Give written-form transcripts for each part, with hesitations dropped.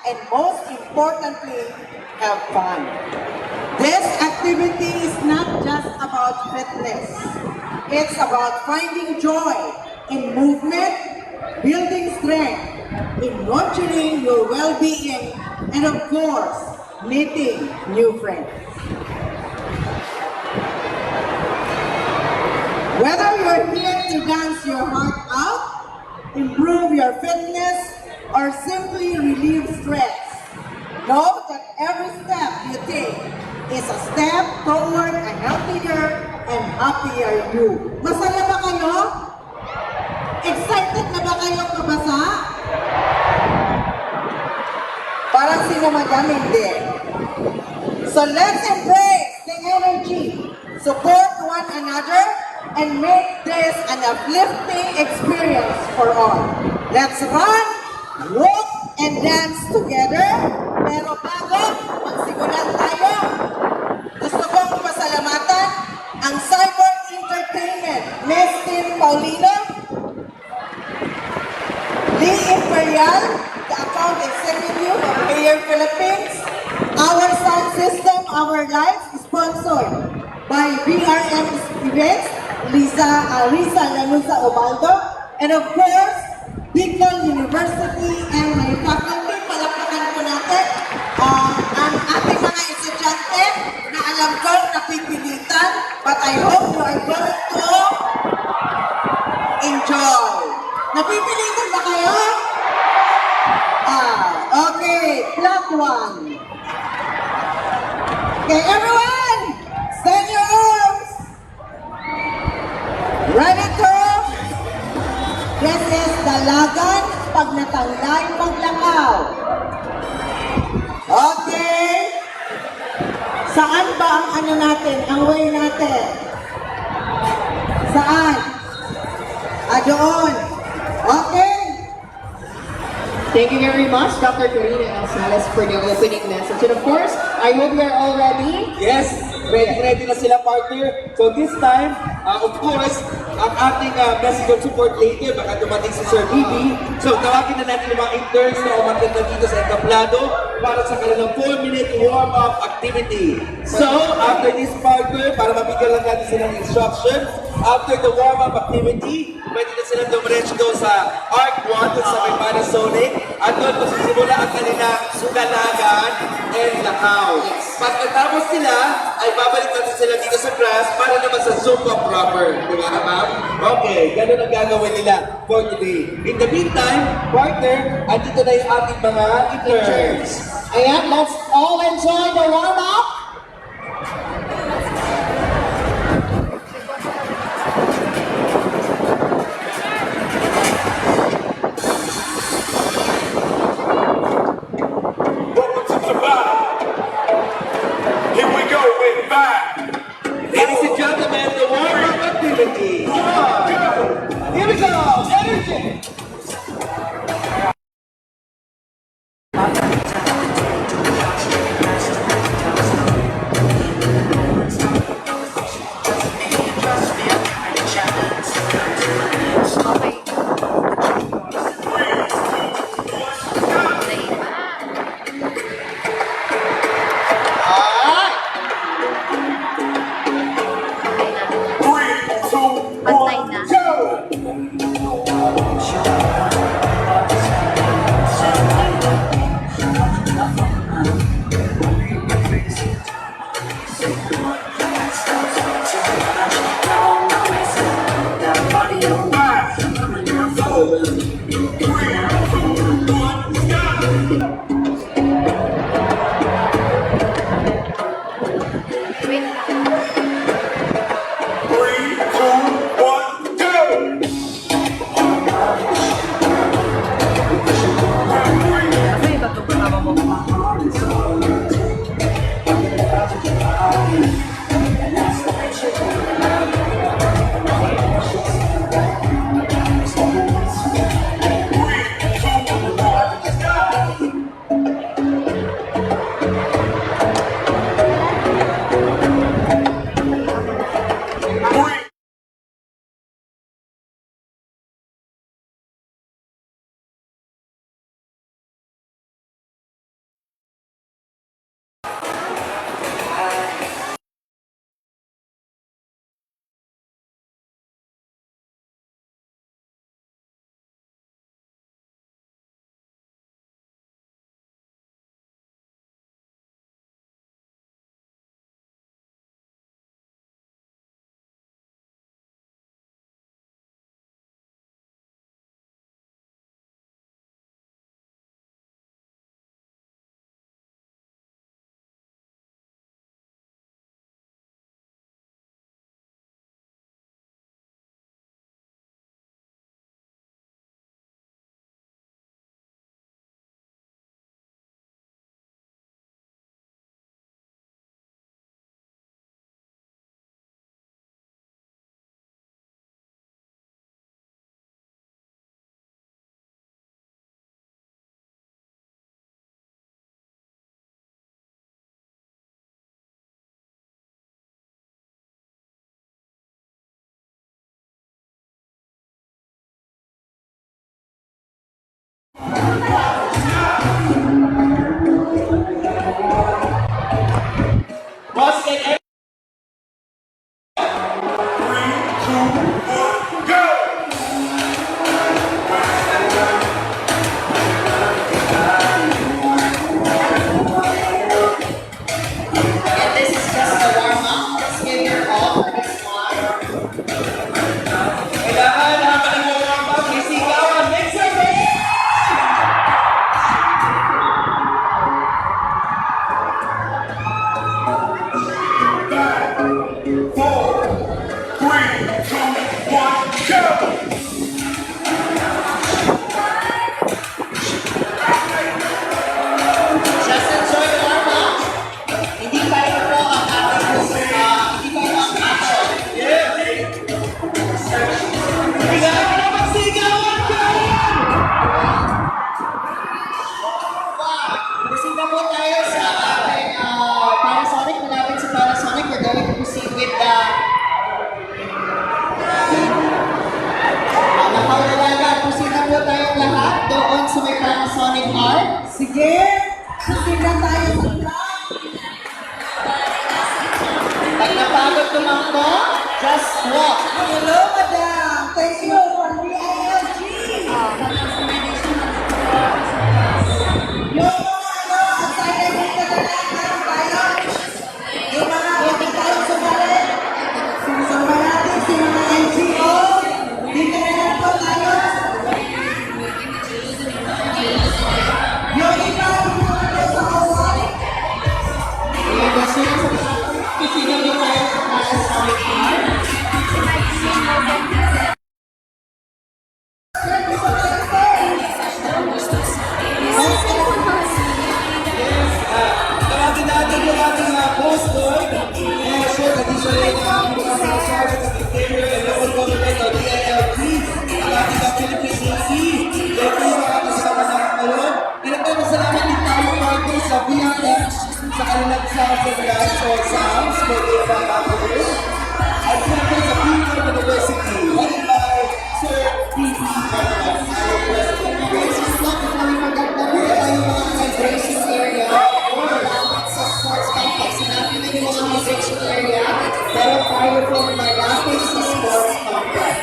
and most importantly, have fun. This activity is not just about fitness. It's about finding joy in movement, building strength, in nurturing your well-being, and of course, meeting new friends. Whether you're here to dance your heart out, improve your fitness, or simply relieve stress, know that every step you take is a step toward a healthier and happier you. Masaya ba kayo? Excited na ba kayo mabasa? Parang sino madam hindi. So let's embrace the energy, support one another, and make this an uplifting experience for all. Let's run, walk, and dance together. Pero bago magsimulan tayo, gusto kong pasalamatan ang Cyber Entertainment, Miss Tim Paulino, Lee Imperial, the account executive of Mayor Philippines, our sound system, our lights, sponsored by BRM Events, Risa Lanusa Obaldo, and of course, Bicol University and my faculty. Palakpakan po natin ang ating mga estudyante na alam ko napipilitan, but I hope you are going to enjoy. Napipilitan ba kayo? Okay, block one. Okay, everyone, stand your arms. Ready to? This is dalagan pag natanglay maglakaw. Okay. Saan ba ang ano natin, ang way natin? Saan? Doon. Okay. Thank you very much, Dr. Karina Elsales, for the opening message. And of course, I hope we are all ready. Yes, ready na sila, partner. So this time, of course, ang ating message support later, baka dumating si Sir Bibi. So tawagin na natin yung mga interns na umakyat na dito sa entablado para sa kanilang 4-minute warm-up activity. So, after this, partner, para mabigyan lang natin silang instructions, after the warm-up activity, pwede na silang dumiretso doon sa Arc 1 doon sa may Panasonic at doon masisimula ang kanilang sugalagan and lakaw. Pagkatapos nila, ay babalik natin sila dito sa class para naman sa Zumba proper. Di ba, ma'am? Okay, ganun ang gagawin nila for today. In the meantime, partner, andito na yung ating mga interns. Ayan, let's all enjoy the warm-up. Welcome to the battle. Here we go with 5. Ladies and gentlemen, the warm-up activity. Come on. Here we go. Energy. Pantay na. Go! Boss, can Go! And this is just a warm-up. Just give your all for this one. kailangan habang nagwawampak, may sigawan. Next service! Four, three, two, one, go! Just enjoy the warm-up. Hindi kayo po ang hindi kayo ang ato. Kailangan na magsigawan kayo! Bisita po tayo sa ating Panasonic. Malapit sa Panasonic. We're going to proceed with the Nakawalaga. Proceed na po tayong lahat doon sa may Panasonic Art. Sige, susunod tayo sa vlog. Pag napagod tumangko, just walk. Hello, madam. Thank you for VILG. Yung mga assignment na kailangan tayo. Yung mga hindi tayo sumali. Sama natin si mga NGO. Dito na lang po tayo. Yung iba, dito na po sa awal. Ayan, gusto nyo sa Pipigyan nyo tayo sa Panasonic Art. Tawagin natin yung ating boss boy. And sure, additionally, ang mga sasari sa Victoria and local government o DILG, ang ating Philippine Navy. Thank you mga kasama natin ngayon. Tinatawag salamat din tayo partner sa BRM sa kanilang sounds and guys or sounds for the event afterwards. At siyempre sa Philippine University, led by Sir P.P. Carlos, our president. This is not before we forget na rin tayo mga hydration area. Malapit sa sports complex. Hanapin na yung mga hydration area. Pero tayo po malapit sa sports complex.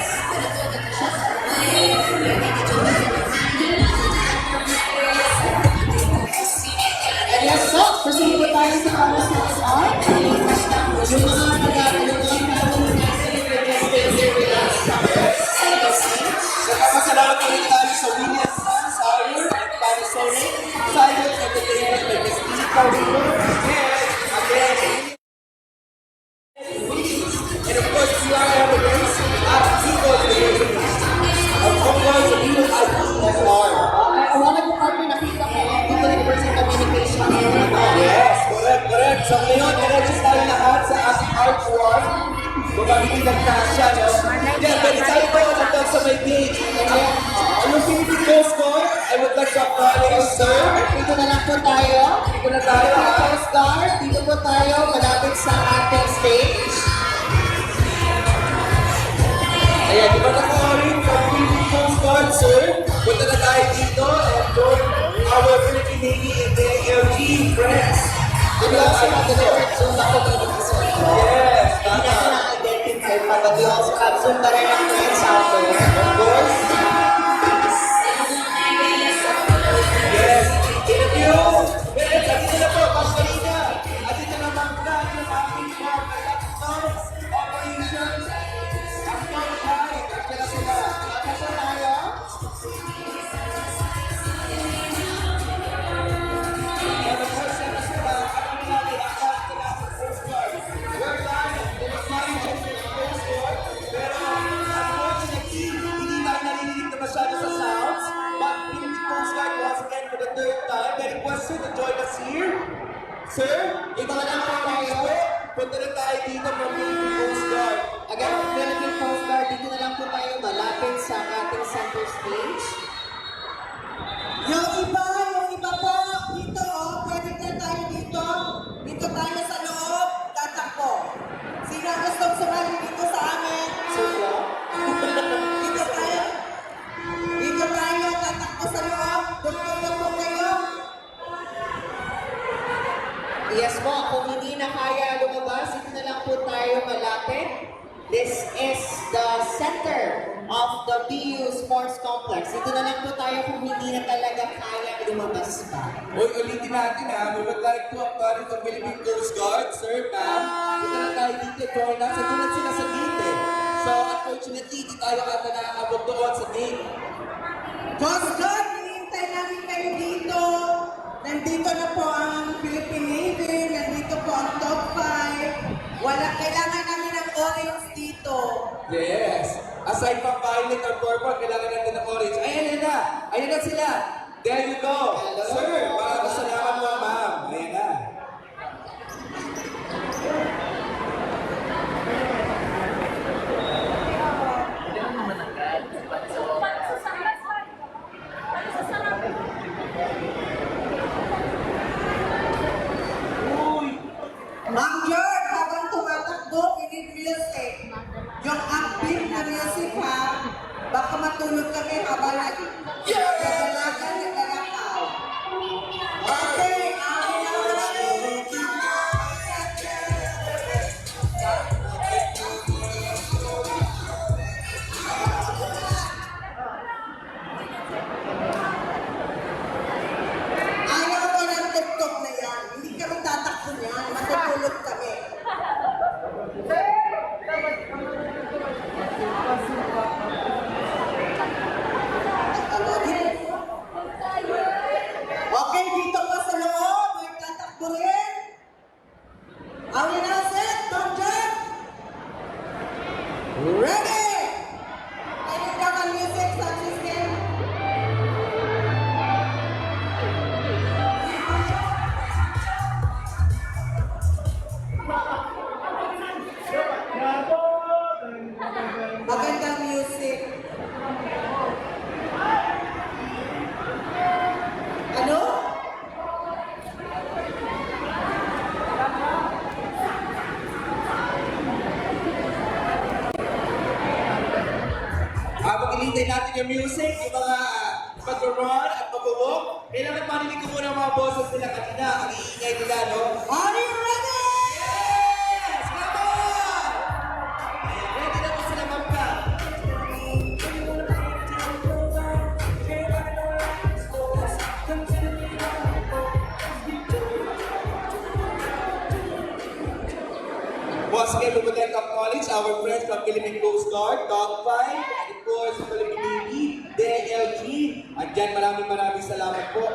And yes po, proceed po tayo sa Panasonic Art. Yung mga family natin will just stay here with us. Nagpapasalamat ulit tayo sa Williams Sun, Sire, Panasonic, Silent Entertainment, may Miss Ika River, and again, and of course, PR Evidence at Vivo University. Of course, the Vivo IPSR. I wanna go partner, nakita ko, dito University Communication. Yes, correct, correct. So ngayon, diretso tayo lahat sa ating art work. Bumabili ng kasya, no? Yeah, but tayo po nandun sa may page. Yung Philippine Coast Guard, I would like to acknowledge, sir. Dito na lang po tayo. Dito na tayo, ha? Coast Guard, dito po tayo, malapit sa ating stage. Ayan, di ba naka-orin from Philippine Coast Guard, sir? Punta na tayo dito and join our Philippine Navy and the LG friends. We also have the different Zumba communities. Yes, Hindi tama. natin na-identify pa, but we also have Zumba rin ang friends out there. Of course. Yes. Thank you. Yes, andito na po, Pastorina. Andito na mangga yung ating laptop operations. Ang top-high. Andito na sila. Ano po tayo? And of course, siyempre sila, ano natin, ang ating Coast Guard. We're live. It's not even the Coast Guard. Pero, unfortunately, hindi tayo narinig na masyado sa sounds. But Philippine Coast Guard once again for the third time. May request sir to join us here. Sir, iba na lang po tayo. Punta na tayo dito from Philippine Coast Guard. Again, Philippine Coast Guard, dito na lang po tayo malapit sa ating center stage. Yung iba po, dito pwede na tayo dito. Dito tayo sa loob, tatakbo. Sino ang gustong sumali dito sa amin? So, Dito tayo. Dito tayo, tatakbo sa loob. Yes po, kung hindi na kaya lumabas, dito na lang po tayo malapit. This is the center of the BU Sports Complex. Dito na lang po tayo kung hindi na talaga kaya lumabas pa. Uy, ulitin natin ha. We would like to acknowledge the Philippine Coast Guard, sir, ma'am. Dito na tayo dito, join us. Nandun sila sa gate eh. So, unfortunately, di tayo ata nakakabot doon sa gate. Coast Guard, hinihintay namin kayo dito. Nandito na po ang Philippine Navy, nandito po ang top 5. Kailangan namin ng orange dito. Yes. Aside from violet or purple, kailangan natin ng orange. Ayan na. Ayan na sila. There you go. Hello. Sir, maraming salamat po, ma'am. Ayan na. Ma'am George, habang tumatakbo, we need music. Yung upbeat na music ha, baka matulog kami habang nagdalagan na dalakaw. Okay, ayaw ko ng TikTok na yan. Hindi kami tatakbo niyan. Matutulog kami. Okay, dito pa sa loob. May tatakbo rin. Are we now set? Tom John? Ready! Ay, ang music sa system. Magandang music. Ano? Habang ilintay natin yung music, yung mga pag-run at pag-walk, kailangan marinig ko muna ang mga boses nila kanina. Ang iingay nila, no? Are you ready? Yes! Come on! Ready na po sila, ma'am ka. Once again, we would like to acknowledge our friends from Philippine Coast Guard, Top 5, and of course, Philippine Navy, DLG. At dyan, maraming salamat po.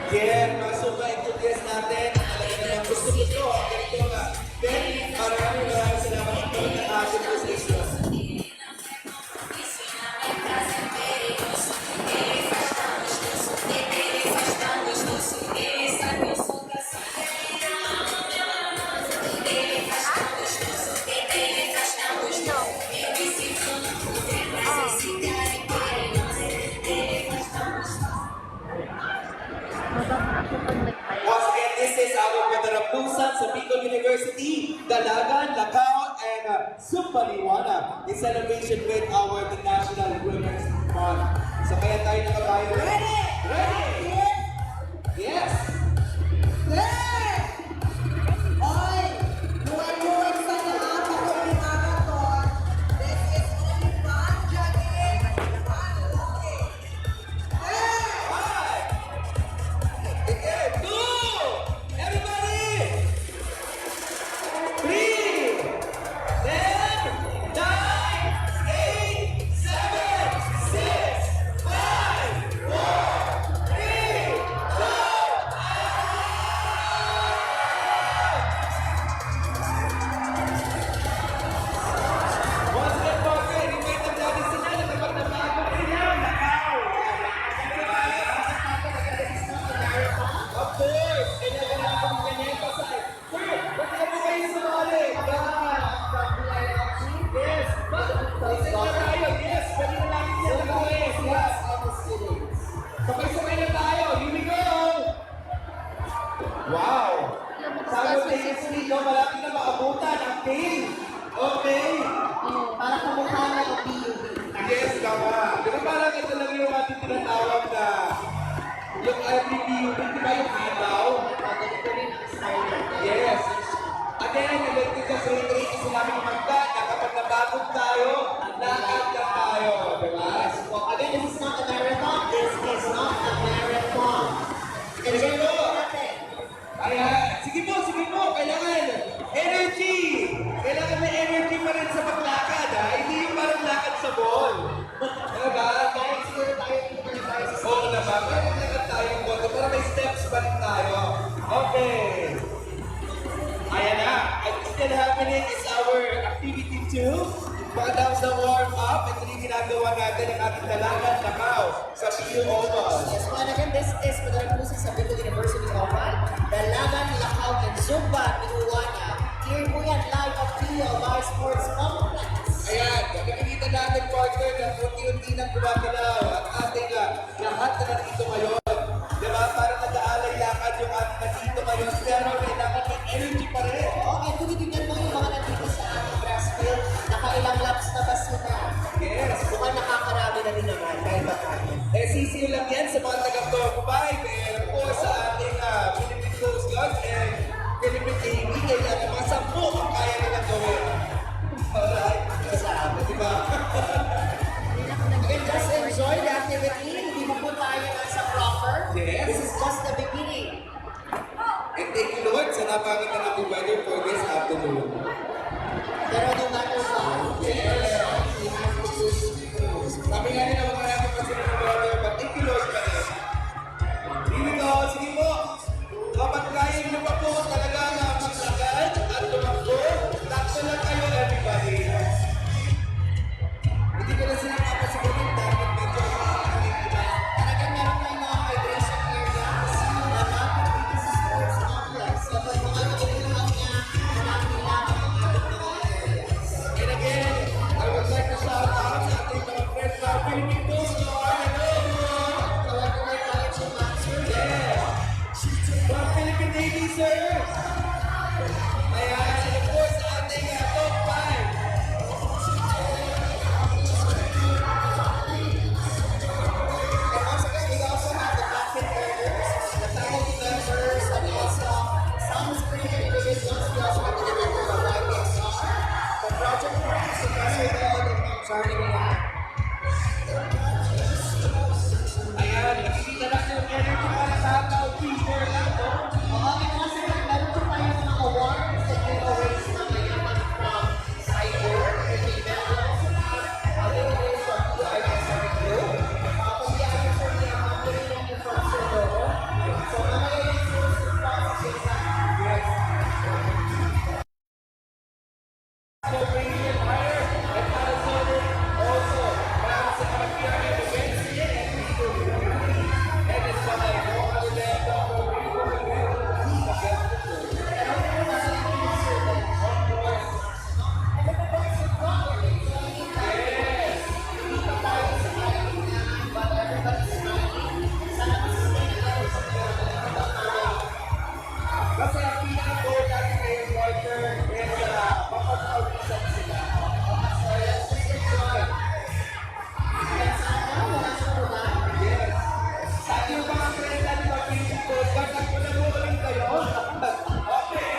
Again, mga super enthusiast natin, talaga naman gusto-gusto ang ganito nga. Then, maraming salamat po ng ating position. Once again, this is our Madarapusan sa Bicol University, Dalagan, Lacao, and Sumbaliwana in celebration with our National Women's Month. So kaya tayo nakabayo. Ready? Ready? Yes! Hey! Oy! Luwag-luwag sa lahat ako yung marathon. This is only one jogging, one walking. Hey! Five! Okay, two! Everybody! Three! 10, 9, 8, 7, 6, 5, 4, 3, 2, once again, partner, invite ang dati sila na kapag nabago rin yan, Macau! Of course! Kailangan na akong ganyan-emphasize. Sir, ba't na po kayo sumali? Yes! Listen na tayo. Yes! Pwede na natin siya nag-away. Yes! Sabay-sabay na tayo. Here we go! Wow! Simultaneously, no, malapit na maabutan ang pain. Okay? Para kamukha na ang BUB. Yes, tama. Di ba parang ito lang yung ating tinatawag na yung RPPU, di ba yung ilaw? Yes. Again, elected sa grade 8 kasi namin magda na kapag nabagod tayo, lakad na tayo. Diba? Well, again, this is not a marathon. This is not a marathon. Sige po. natin. Ayan. Sige po. Kailangan energy. Kailangan may energy pa rin sa paglakad. Ha? Hindi yung parang lakad sa ball. Diba? Kahit siguro tayo dito na tayo sa Oo naman. Pero maglakad tayo yung boto para may steps pa rin tayo. Okay. Ayan na. And still happening is our activity 2. Pagkatapos ng warm-up, ito yung ginagawa natin ang ating dalagan Macau sa PU Oval. Yes, well, again, this is Pagkakapusin sa Bicol University Oval, Dalagan, Lakaw, and Zumba, Minuwana. Here po yan, live at PLR Sports Complex. Ayan, nakikita natin partner na unti-unti nang gumagalaw at ating lahat na nandito ngayon. Diba? Parang nag-aalay lakad yung ating nandito ngayon. Pero kailangan may energy pa rin. Okay, kung titignan mo yung mga nandito sa ating grass field, nakailang laps na ba sila? Yes. Mukhang nakakarami na rin naman, kahit ba tayo. Sisiyo lang yan sa mga taga-Tokubay. Pero po sa ating Philippine Coast Guard and Philippine Navy, kailangan mga 10 ang kaya nilang gawin. Alright? Kasama, diba? Again, just enjoy the activity. Hindi mo po tayo nasa proper. Yes. This is just the beginning. And thank you Lord sa napakita natin weather for this afternoon. Pero no matter what, we have to push through. Sabi nga nila, huwag natin pa sila ng weather, but thank you Lord pa rin. Here we go, sige po. Kapag kaya nyo pa po talaga na maglakad at tumakbo, takbo lang kayo everybody. Hindi ko na sila kapasigurin dapat medyo Talagang meron tayong mga hydration areas na mapit dito sa sports complex. Kapag mga nagulungan niya, marami lang ang ating mga areas. And again, I would like to shout out sa ating mga friends sa Philippine Coast Guard. Hello! Kawag-kawag tayo sa master. Yes! From Philippine Navy, sir! Ayan, and of course, sa ating top 5. And once again, we also have the basket earners, the faculty members, and also some screening individuals. We also have the director of YPSR, the project friends, the president, and Ma'am Charlie Milan. Ayan, nakikita natin yung energy para sa tao, teacher lang to. Okay, once again, meron po tayo mga awards and giveaways na may naman from Cyber, Entertainment, other days from the YPSR Group. Pag-iayos po niya, mabili natin from Sodoro. So, mamaya yung first response sa yes. So, Radiant Fire and Arizona also. Para sa mga PRM events here and dito. And it's what I know how to let go of kasi ang pinaka-goal natin ngayon, Walter, is mapag-audition sila. So, let's enjoy. Yes. Sa ating mga friends natin mag-Philippine Coast Guard, nagpulamuling kayo. Okay.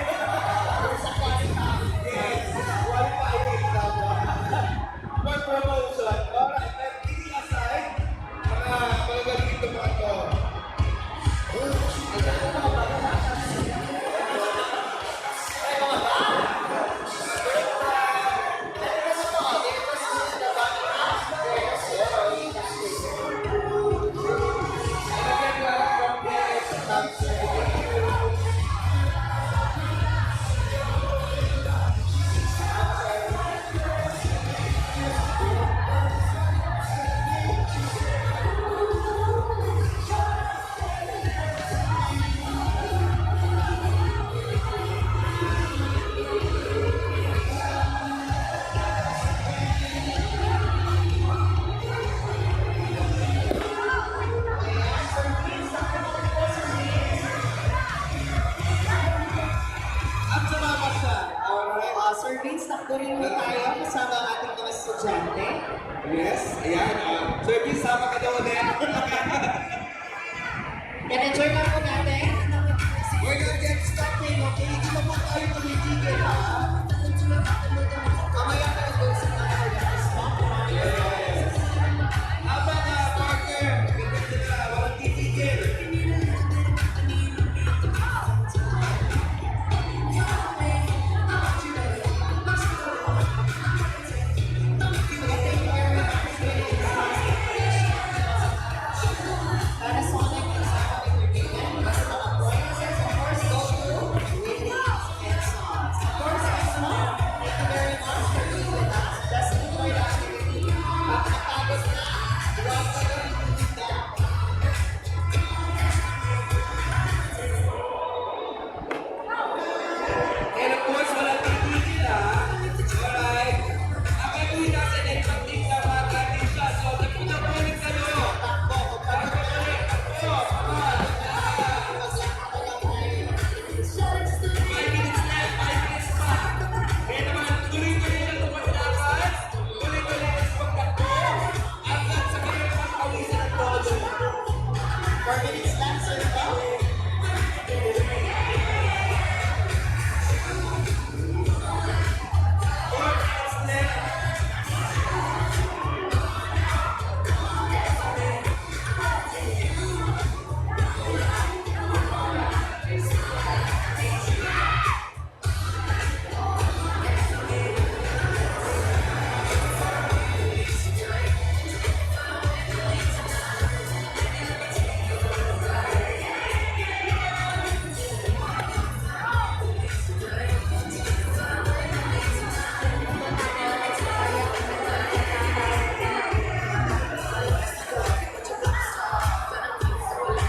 Yes. Qualifying for promotion. Alright, but leaving aside, mga magaling ito mga ito. At sumama siya. Alright. Sir Vince, takbo rin mo tayo kasama ang ating mga estudyante. Yes, ayan. Sir, please, sama ka daw ulit. And enjoy lang po natin. We're gonna get started Okay, hindi na po tayo tumitigil, ha? Mamaya ka ito sa Yes. Habang, partner, ganyan sila, walang titigil. Panasonic is our ingredient. Basta appliances, of course, go to Willies and Sons. Of course, guys, thank you very much for being with us. Just enjoy the activity. Pagkatapos na, huwag kayo itinda. And of course, walang titigil, ha? Alright? Ang gagawin natin ay pag-take na mga ating shot. So, nagpunta-pulit kayo. Takbo, Pagpapulit, takbo, come on. 5 minutes left, 5 minutes pa. Kaya naman, tuloy-tuloy na ito paglaban. Tuloy-tuloy na ito pagtakbo. Hanggang sa kayo magpawisan ng todo. 4 minutes lang, sir. Go. 4 minutes left.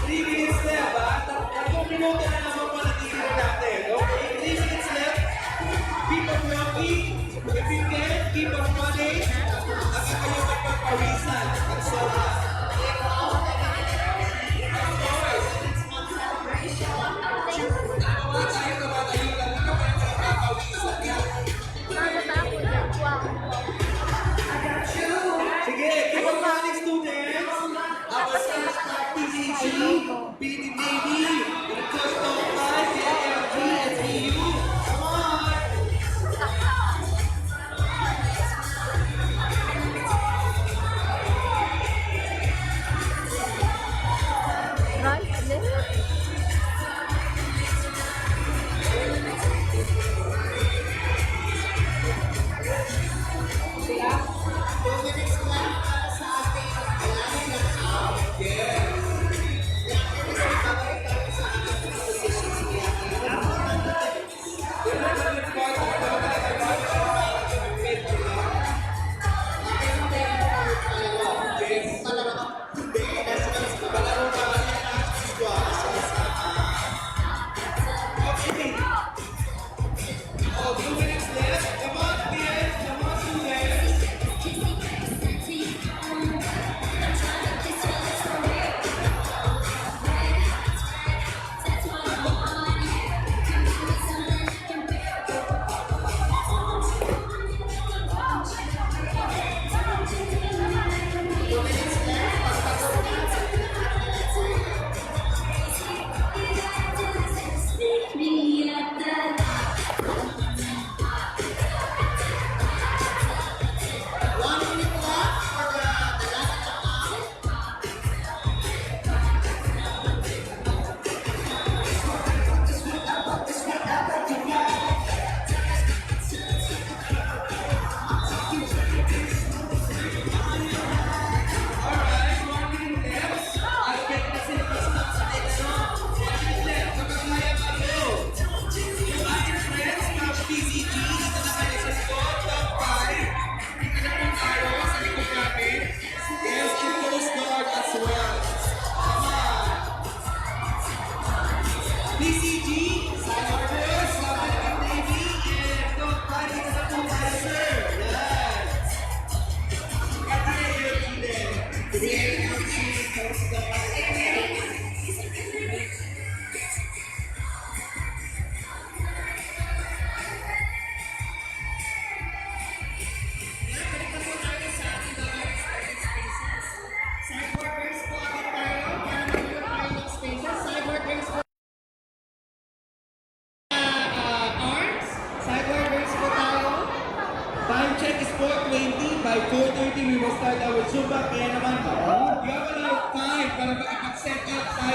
Three minutes left, ha? Tatlong minuto na naman po natitira natin. Okay, 3 minutes left. Keep on walking. If you can, keep on running. Hanggang kayo magpapawisan. At so, of course. Tawa tayo, tumatayo lang. Hindi kayo magpapawisan. Sige, keep on running, students. Our first PCG, PD Navy, Coastal 5, CLG, and EU. Come on!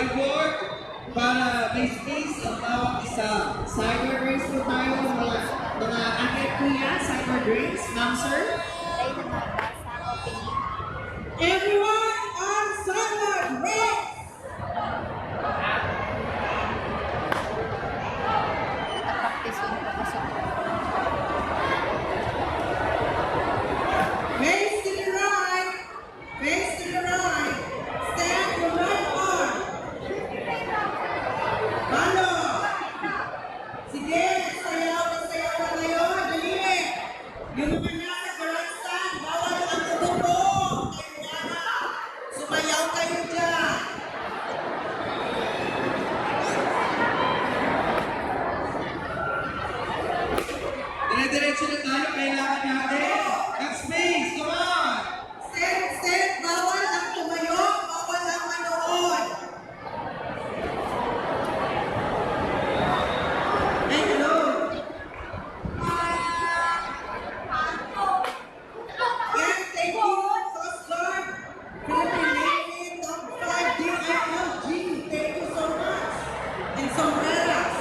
whiteboard para may space ang bawat isa. Cyber race po tayo, mga akit kuya, cyber race, ma'am sir. Everyone on Sunward Race! Face to the right! Face to the right! Stand your right arm! Halo! Sige, sayaw na kayo! Dali! Yung mga nasa grandstand, bawal ang tutubong! Kaya sumayaw kayo dyan! Dire-diretso na tayo, kailangan natin ng space. Come on! Stand, bawal ang tumayo, bawal ang manood! Hey, hello! Yes, thank you, Coast Guard, Philippine Navy, Top 5 DILG, thank you so much! And sombreras!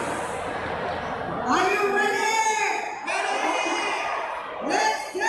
Are you ready? Let's go!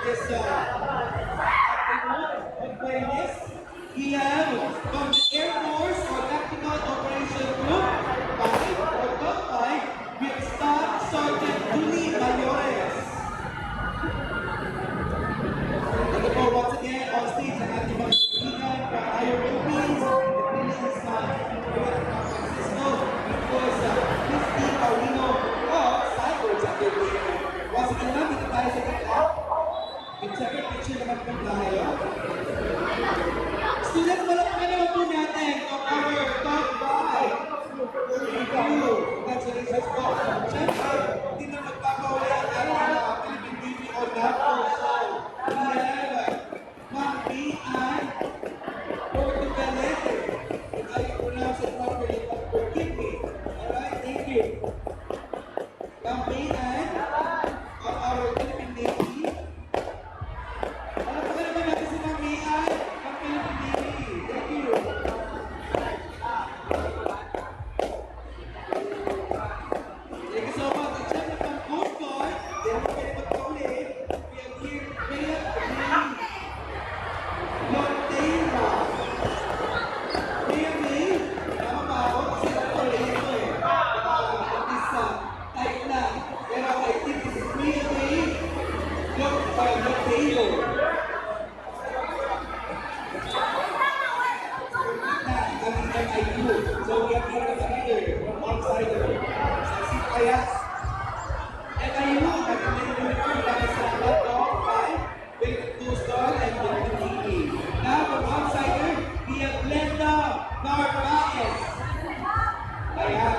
this afternoon of playlist. We have from the Air Force or Tactical Operation Group 5 or Top 5 with Staff Sergeant Julie Mayores. Ito po once again on stage ang ating mga kaibigan from Air Philippines, the Philippines San Francisco, of course, Christy Paulino of Cyborgs at their leader. Once again lang, dito tayo sa kick-off. Picture naman po tayo. Students, malapit naman po natin of our top 5. Thank you. Congratulations po. Siyempre, hindi na magpapawala ang ating Philippine TV on that also. We have Ma'am P.I. Portugalete. If I pronounce it properly, forgive me. Alright, thank you. Ma'am P.I. of our Philippine Navy. Ano pa naman natin si Ma'am P.I. of Philippine Navy. Thank you. Thank you so much. At syempre from Coast Guard, hindi mo kayo magkauli. We have here Rhea Loteira. Rhea May, tama ba ako? Kasi ako ito eh. Isa, type na. Pero I think this is Rhea May Loteiro. So we have here the leader from outsider. Si Ayas. And I know that the leader that is top 5 with the 2-star and the Navy. Now from outsider, we have Glenda Narvaez. Ayan.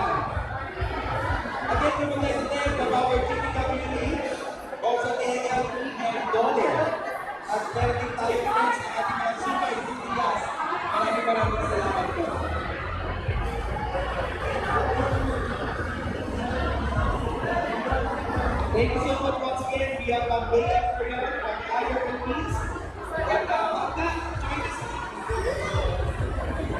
Again, we would like to thank the our GPWH, also ALP and Dole. At meron din tayo friends ng ating mga super enthusiasts. Maraming salamat po. Thank you so much once again. We have Bay from Air Philippines. At Maka, join us.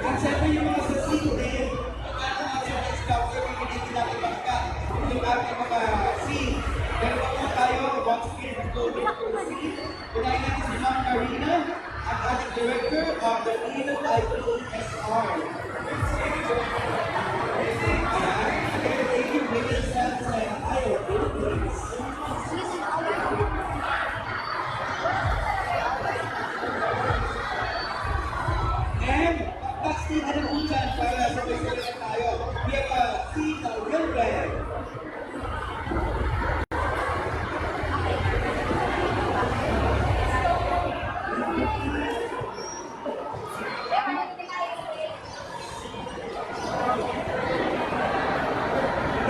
At syempre yung mga sa SEAL din, ang ating mga scouts, everybody natin Maka, yung ating mga SEAL. Meron pa po tayo, once again, go to the SEAL. Unahin natin si Ma'am Karina, ang ating director of the ENIPSR. Thank you, William Santos and Air Philippines. And pasti ada hujan para sabay-sabay tayo. We have a Sita Wilbert.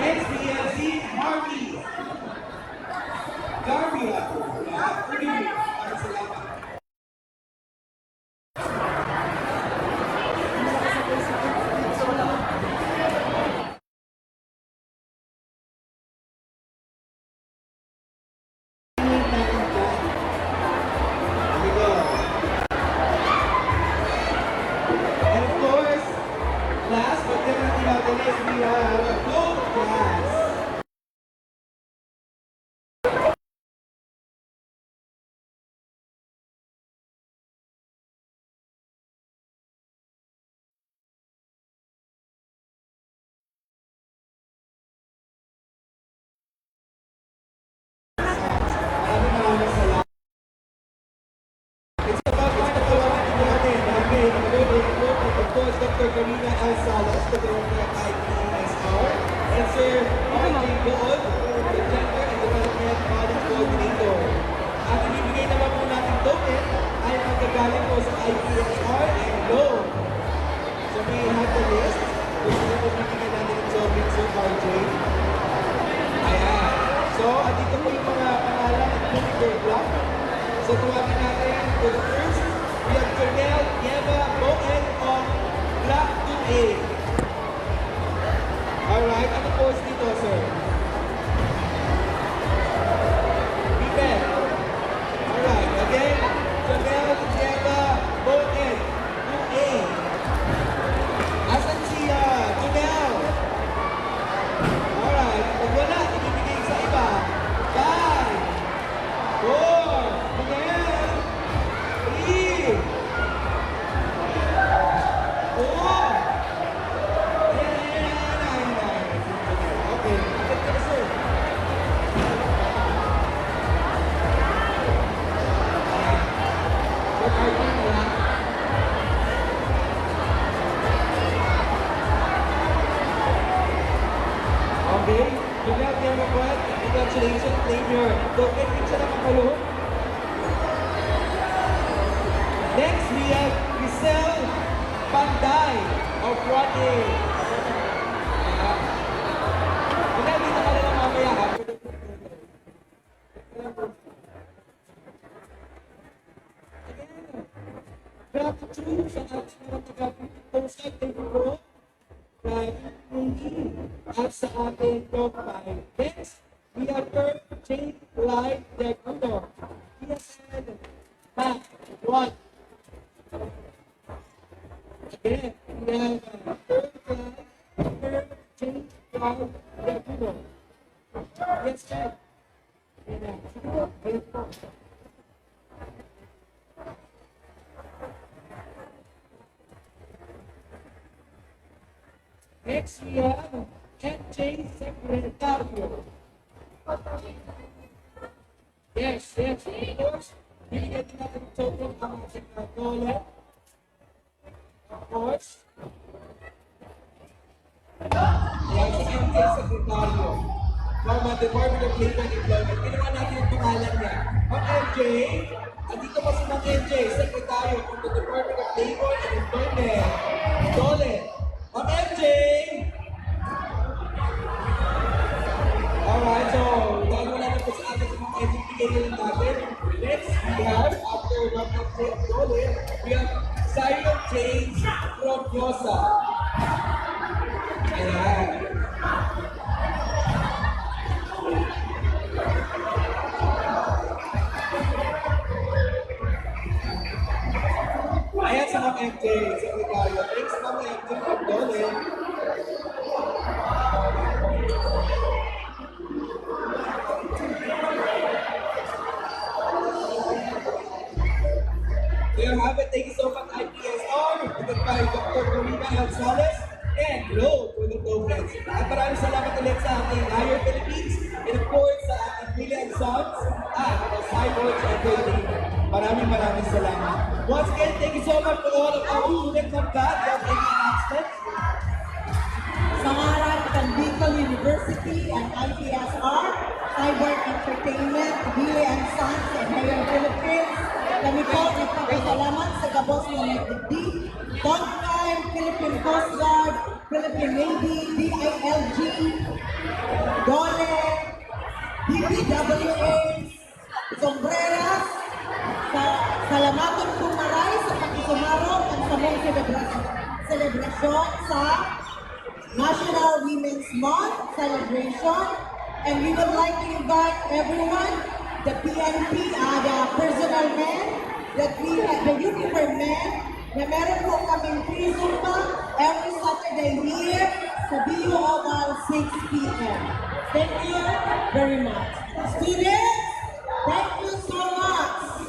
Next we have si Harvey. Garvey ako. Forgive me. Maraming salamat. And of course, last but definitely not the least, we have a gold class. Maraming salamat. It's about time na tawagan natin namin ang good of course, Dr. Karina L. Salas, the director of IPSR, and Sir R.J. Good, the Gender and Development College Coordinator. At ibibigay naman po natin token ay magagaling po sa IPSR and GO. So we have the list. Gusto na po bibigyan natin ng token, Sir R.J. Ayan. So, andito po yung mga pangalan at computer block. So, tuwagin natin for the first, we have Cornel Yeva Boen of Block 2A. Alright, ano course dito, sir? Biped. Alright, again, Cornel Yeva Boen, 2A. Asan si Cornel? Alright, pag wala, ibibigay sa iba. 5, 4, supply of what is. Okay, dito ka na lang mamaya ha. Grab to sa ating mga taga-posted, thank you po. At sa ating top 5. Next, we have Kurt J. Live Decorator. He has said, back, one. Again, we have Kurt J. Live Decorator. Yes, sir. Next, we have NJ Secretario. Yes, of course. Bigyan din natin ito ang ating dollar. Of course. Yan si NJ Secretario. From the Department of Labor and Employment. Ginawa natin yung pangalan niya. Ma'am MJ, andito pa si Ma'am MJ, Secretario from the Department of Labor and Employment. Dole. Ma'am MJ! Alright, so dahil wala na po sa atin sa mga MJ, bigay na natin. Next, we have, after Ma'am MJ Dole, we have Zion James from Yosa. Ayan. Ayan sa Ma'am MJ, Secretario. Thanks, Ma'am MJ from Dole. There you have it. Thank you so much, IPSR, with by Dr. Corina Gonzalez, and Glow for the tokens. At maraming salamat ulit sa ating Higher Philippines, and of course, sa ating Billy and Sons, at the Cyborgs and Building. Maraming salamat. Once again, thank you so much for all of our students of God. You have any announcements? Sa ngaran ng Bicol University and IPSR, Cyber Entertainment, Billy and Sons, and Higher Philippines, kami po nagpapasalamat sa gabos ng nagdigdig, Dogtime, Philippine Coast Guard, Philippine Navy, DILG, DOLE, DPWH, Sombreras, sa salamaton kumaray sa pakisumarong ang samong selebrasyon sa National Women's Month celebration, and we would like to invite everyone, the PNP, the personal men, that we have, the uniform men, na meron po kaming free Zumba every Saturday here sa BU Oval 6 p.m. Thank you very much. Students, thank you so much.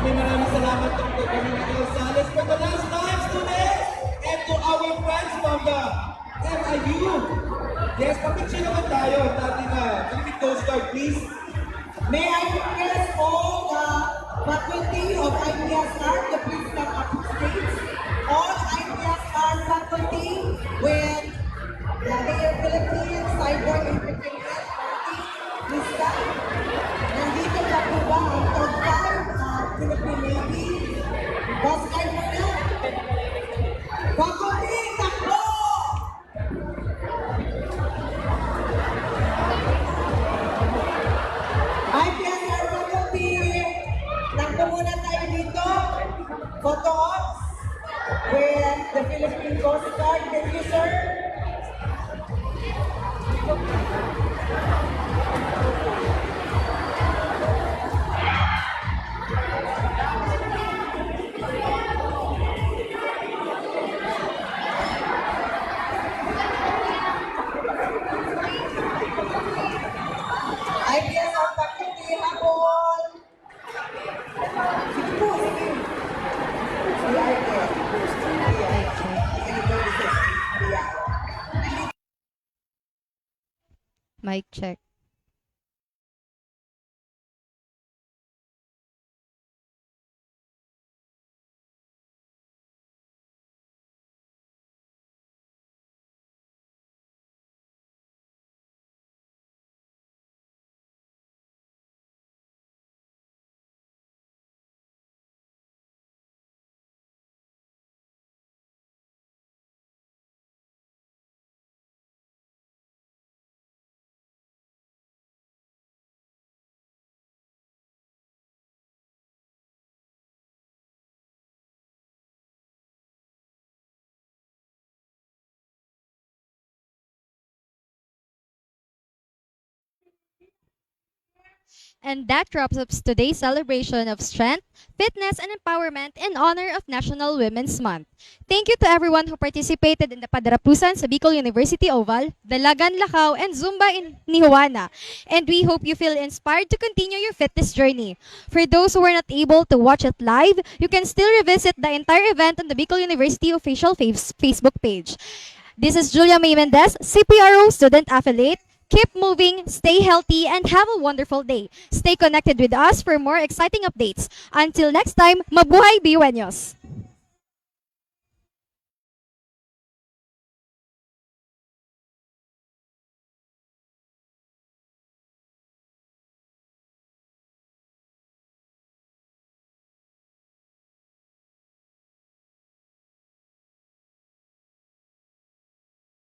Maraming salamat Dr. Corina Gonzalez for the last time, students, and to our friends from the MIU. Yes, kapicture naman tayo at ating Philippine Coast Guard, please. May I request all the faculty of IPSR to please come up to stage. All IPSR faculty with the Higher Philippines Cyber Entertainment Party, please come. Nandito pa po ba ang top 5 Philippine Navy? Boss kayo muna. Faculty, takbo! IPSR faculty, takbo muna tayo dito. Photo ops with the Philippine Coast Guard. Thank you, sir. IPSR faculty, habol. Sige po, sige. Mic check. And that wraps up today's celebration of strength, fitness, and empowerment in honor of National Women's Month. Thank you to everyone who participated in the Padarapusan sa Bicol University Oval, Dalagan Lacao, and Zumba in Nijuana. And we hope you feel inspired to continue your fitness journey. For those who were not able to watch it live, you can still revisit the entire event on the Bicol University official Facebook page. This is Julia May Mendez, CPRO Student Affiliate. Keep moving, stay healthy, and have a wonderful day. Stay connected with us for more exciting updates. Until next time, mabuhay Biwenyos!